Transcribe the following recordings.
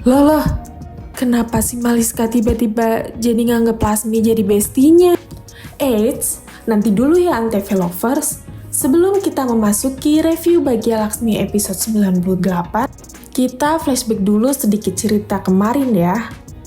Loh, kenapa si Maliska tiba-tiba jadi nganggep Lasmi jadi bestinya? Eits, nanti dulu ya Antv Lovers. Sebelum kita memasuki review bagi Laksmi episode 98, kita flashback dulu sedikit cerita kemarin ya.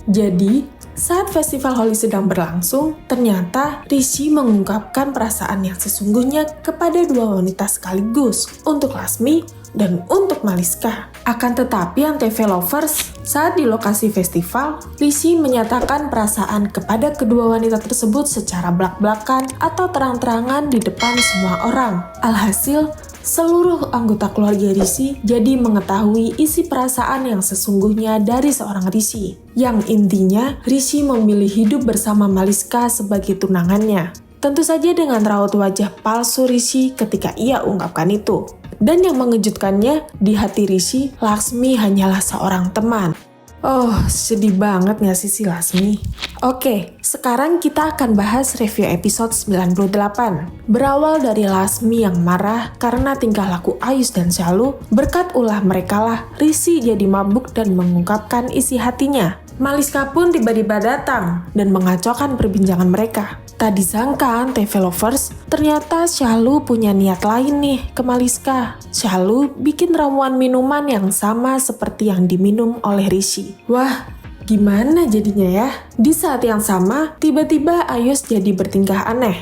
Jadi, saat festival Holi sedang berlangsung, ternyata Rishi mengungkapkan perasaan yang sesungguhnya kepada dua wanita sekaligus, untuk Lasmi dan untuk Maliska. Akan tetapi Antv Lovers, saat di lokasi festival, Rishi menyatakan perasaan kepada kedua wanita tersebut secara belak-belakan atau terang-terangan di depan semua orang. Alhasil, seluruh anggota keluarga Rishi jadi mengetahui isi perasaan yang sesungguhnya dari seorang Rishi. Yang intinya, Rishi memilih hidup bersama Maliska sebagai tunangannya. Tentu saja dengan raut wajah palsu Rishi ketika ia ungkapkan itu. Dan yang mengejutkannya, di hati Rishi, Laksmi hanyalah seorang teman. Oh, sedih banget gak sih si Lasmi? Oke, sekarang kita akan bahas review episode 98. Berawal dari Lasmi yang marah karena tingkah laku Ayus dan Shalu, berkat ulah mereka lah Rishi jadi mabuk dan mengungkapkan isi hatinya. Maliska pun tiba-tiba datang dan mengacaukan perbincangan mereka. Tak disangka Antv Lovers, ternyata Shalu punya niat lain nih ke Maliska. Shalu bikin ramuan minuman yang sama seperti yang diminum oleh Rishi. Wah, gimana jadinya ya? Di saat yang sama, tiba-tiba Ayus jadi bertingkah aneh.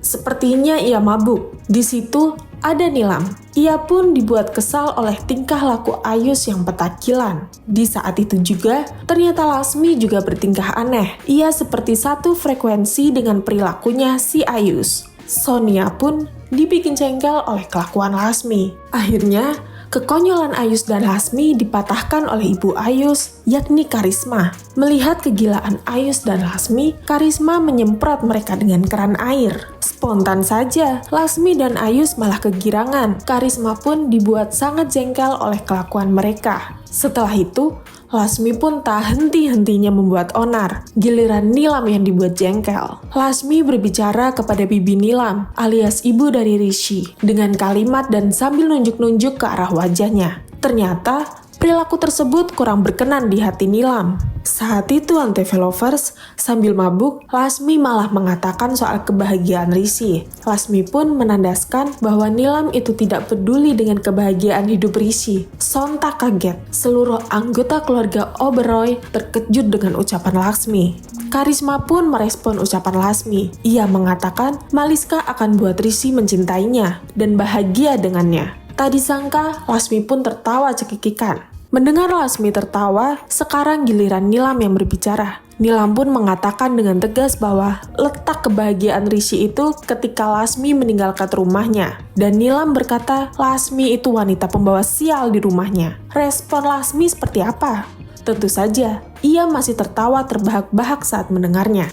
Sepertinya ia mabuk. Di situ ada Nilam. Ia pun dibuat kesal oleh tingkah laku Ayus yang petakilan. Di saat itu juga, ternyata Lasmi juga bertingkah aneh. Ia seperti satu frekuensi dengan perilakunya si Ayus. Sonia pun dibikin jengkel oleh kelakuan Lasmi. Akhirnya, kekonyolan Ayus dan Lasmi dipatahkan oleh ibu Ayus, yakni Karisma. Melihat kegilaan Ayus dan Lasmi, Karisma menyemprot mereka dengan keran air. Spontan saja, Lasmi dan Ayus malah kegirangan. Karisma pun dibuat sangat jengkel oleh kelakuan mereka. Setelah itu, Lasmi pun tak henti-hentinya membuat onar. Giliran Nilam yang dibuat jengkel. Lasmi berbicara kepada bibi Nilam, alias ibu dari Rishi, dengan kalimat dan sambil nunjuk-nunjuk ke arah wajahnya. Ternyata, perilaku tersebut kurang berkenan di hati Nilam. Saat itu Antv Lovers, sambil mabuk, Lasmi malah mengatakan soal kebahagiaan Rishi. Lasmi pun menandaskan bahwa Nilam itu tidak peduli dengan kebahagiaan hidup Rishi. Sontak kaget, seluruh anggota keluarga Oberoi terkejut dengan ucapan Lasmi. Karisma pun merespon ucapan Lasmi. Ia mengatakan Maliska akan buat Rishi mencintainya dan bahagia dengannya. Tak disangka, Lasmi pun tertawa cekikikan. Mendengar Lasmi tertawa, sekarang giliran Nilam yang berbicara. Nilam pun mengatakan dengan tegas bahwa letak kebahagiaan Rishi itu ketika Lasmi meninggalkan rumahnya. Dan Nilam berkata Lasmi itu wanita pembawa sial di rumahnya. Respon Lasmi seperti apa? Tentu saja, ia masih tertawa terbahak-bahak saat mendengarnya.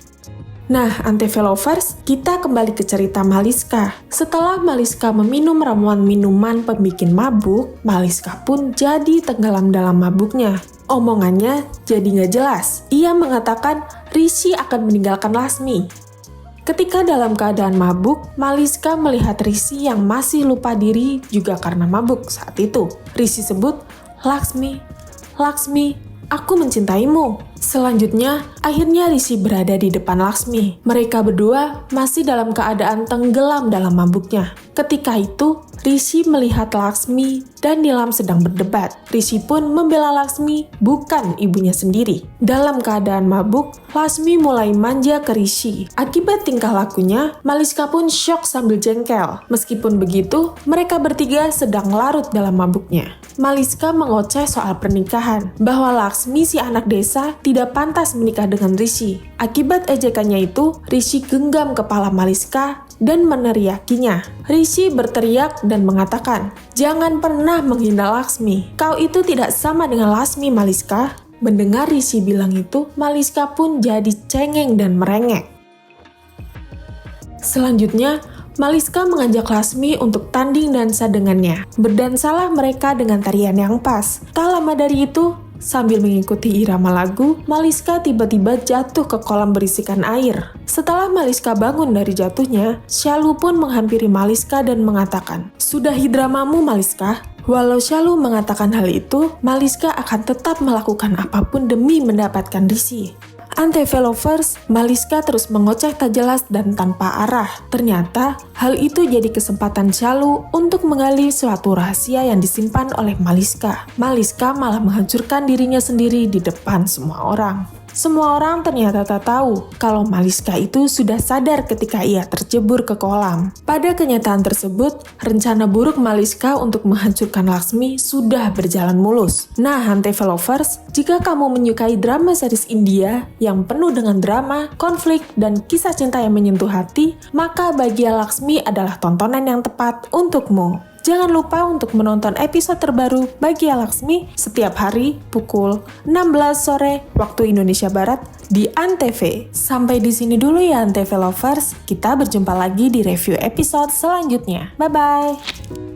Nah, Antv Lovers, kita kembali ke cerita Maliska. Setelah Maliska meminum ramuan minuman pembikin mabuk, Maliska pun jadi tenggelam dalam mabuknya. Omongannya jadi nggak jelas. Ia mengatakan Rishi akan meninggalkan Lasmi. Ketika dalam keadaan mabuk, Maliska melihat Rishi yang masih lupa diri juga karena mabuk saat itu. Rishi sebut, Laksmi, aku mencintaimu. Selanjutnya, akhirnya Rishi berada di depan Lasmi. Mereka berdua masih dalam keadaan tenggelam dalam mabuknya. Ketika itu, Rishi melihat Lasmi dan Nilam sedang berdebat. Rishi pun membela Lasmi, bukan ibunya sendiri. Dalam keadaan mabuk, Lasmi mulai manja ke Rishi. Akibat tingkah lakunya, Maliska pun syok sambil jengkel. Meskipun begitu, mereka bertiga sedang larut dalam mabuknya. Maliska mengoceh soal pernikahan, bahwa Lasmi si anak desa tidak pantas menikah dengan Rishi. Akibat ejekannya itu, Rishi genggam kepala Maliska dan meneriakinya. Rishi berteriak dan mengatakan, "Jangan pernah menghina Laksmi. Kau itu tidak sama dengan Lasmi, Maliska." Mendengar Rishi bilang itu, Maliska pun jadi cengeng dan merengek. Selanjutnya, Maliska mengajak Lasmi untuk tanding dansa dengannya. Berdansalah mereka dengan tarian yang pas. Tak lama dari itu, sambil mengikuti irama lagu, Maliska tiba-tiba jatuh ke kolam berisikan air. Setelah Maliska bangun dari jatuhnya, Shalu pun menghampiri Maliska dan mengatakan, "Sudahi dramamu, Maliska. Walau Shalu mengatakan hal itu, Maliska akan tetap melakukan apapun demi mendapatkan Rishi. Antv lovers, Maliska terus mengoceh tak jelas dan tanpa arah. Ternyata, hal itu jadi kesempatan Shalu untuk menggali suatu rahasia yang disimpan oleh Maliska. Maliska malah menghancurkan dirinya sendiri di depan semua orang. Semua orang ternyata tak tahu kalau Maliska itu sudah sadar ketika ia terjebur ke kolam. Pada kenyataan tersebut, rencana buruk Maliska untuk menghancurkan Laksmi sudah berjalan mulus. Nah, Antv lovers, jika kamu menyukai drama series India yang penuh dengan drama, konflik, dan kisah cinta yang menyentuh hati, maka Bahagia Laksmi adalah tontonan yang tepat untukmu. Jangan lupa untuk menonton episode terbaru Bahagia Laksmi setiap hari pukul 16 sore waktu Indonesia Barat di Antv. Sampai di sini dulu ya Antv lovers, kita berjumpa lagi di review episode selanjutnya. Bye-bye!